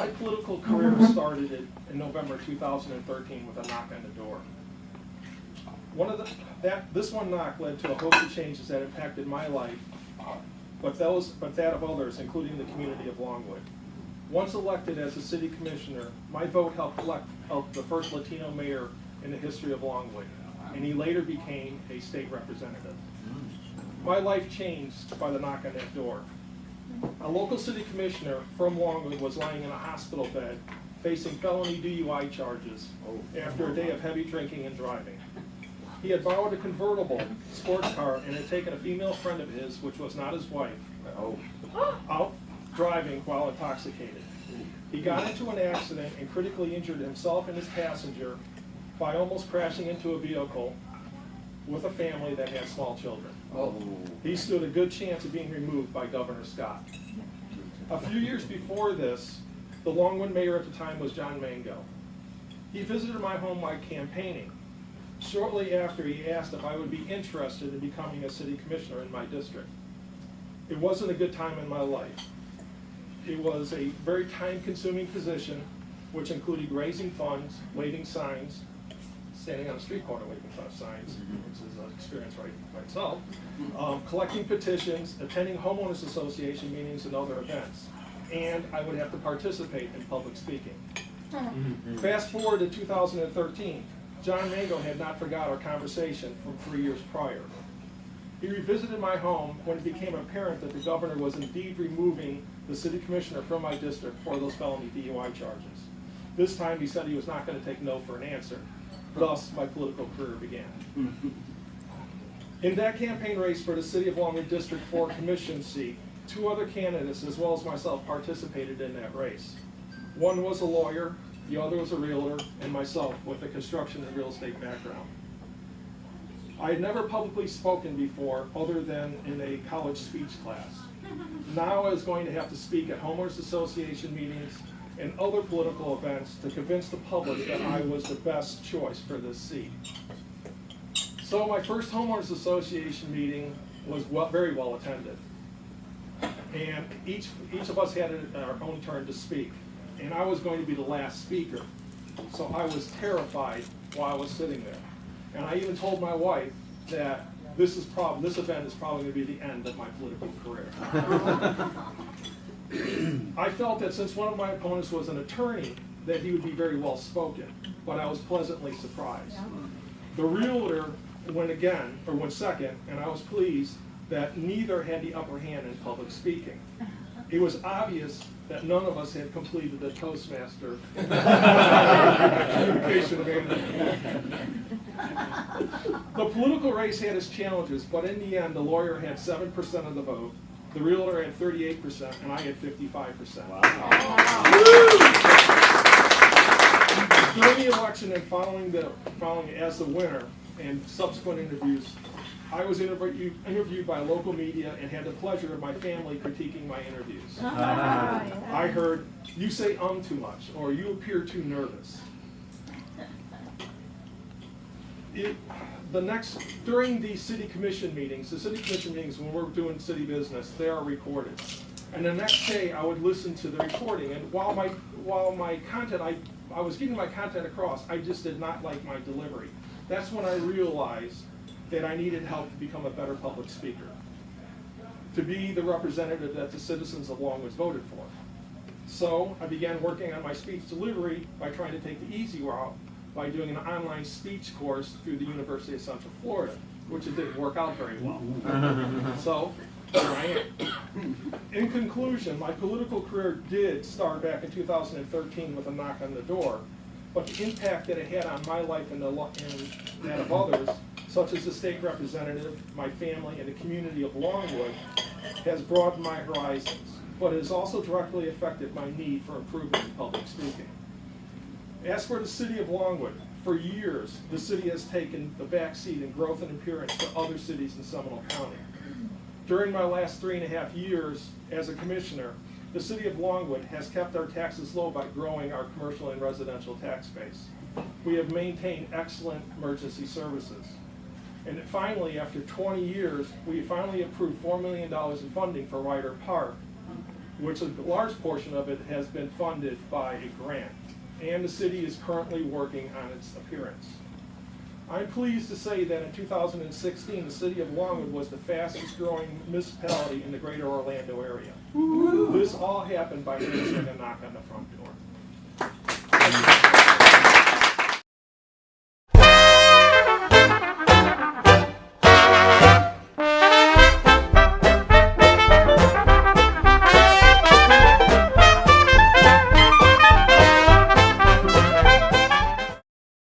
political career started in November 2013 with a knock on the door. This one knock led to a host of changes that impacted my life, but that of others, including the community of Longwood. Once elected as a city commissioner, my vote helped elect the first Latino mayor in the history of Longwood, and he later became a state representative. My life changed by the knock on that door. A local city commissioner from Longwood was lying in a hospital bed facing felony DUI charges after a day of heavy drinking and driving. He had borrowed a convertible sports car and had taken a female friend of his, which was not his wife, out driving while intoxicated. He got into an accident and critically injured himself and his passenger by almost crashing into a vehicle with a family that had small children. He stood a good chance of being removed by Governor Scott. A few years before this, the Longwood mayor at the time was John Mango. He visited my home while campaigning. Shortly after, he asked if I would be interested in becoming a city commissioner in my district. It wasn't a good time in my life. It was a very time-consuming position, which included raising funds, waving signs, standing on a street corner waving signs, which is an experience right by itself, collecting petitions, attending homeowners association meetings and other events, and I would have to participate in public speaking. Fast forward to 2013, John Mango had not forgot our conversation from 3 years prior. He revisited my home when it became apparent that the governor was indeed removing the city commissioner from my district for those felony DUI charges. This time he said he was not going to take no for an answer. Thus, my political career began. In that campaign race for the City of Longwood District 4 Commission seat, 2 other candidates, as well as myself, participated in that race. One was a lawyer, the other was a realtor, and myself with a construction and real estate background. I had never publicly spoken before other than in a college speech class. Now I was going to have to speak at homeowners association meetings and other political events to convince the public that I was the best choice for this seat. So my first homeowners association meeting was very well attended. And each of us had our own turn to speak. And I was going to be the last speaker. So I was terrified while I was sitting there. And I even told my wife that this event is probably going to be the end of my political career. I felt that since one of my opponents was an attorney, that he would be very well spoken, but I was pleasantly surprised. The realtor went second, and I was pleased that neither had the upper hand in public speaking. It was obvious that none of us had completed the Toastmaster communication manual. The political race had its challenges, but in the end, the lawyer had 7% of the vote, the realtor had 38%, and I had 55%. Wow. During the election and following as the winner and subsequent interviews, I was interviewed by local media and had the pleasure of my family critiquing my interviews. I heard, "You say too much," or "You appear too nervous." During the city commission meetings when we're doing city business, they are recorded. And the next day I would listen to the recording, and while my content, I was getting my content across, I just did not like my delivery. That's when I realized that I needed help to become a better public speaker, to be the representative that the citizens of Longwood voted for. So I began working on my speech delivery by trying to take the easy route by doing an online speech course through the University of Central Florida, which it didn't work out very well. So here I am. In conclusion, my political career did start back in 2013 with a knock on the door, but the impact that it had on my life and that of others, such as the state representative, my family, and the community of Longwood, has broadened my horizons, but it has also directly affected my need for improvement in public speaking. As for the city of Longwood, for years, the city has taken the back seat in growth and appearance to other cities in Seminole County. During my last 3.5 years as a commissioner, the city of Longwood has kept our taxes low by growing our commercial and residential tax base. We have maintained excellent emergency services. And finally, after 20 years, we finally approved $4 million in funding for Ryder Park, which a large portion of it has been funded by a grant, and the city is currently working on its appearance. I'm pleased to say that in 2016, the city of Longwood was the fastest growing municipality in the greater Orlando area. This all happened by answering a knock on the front door.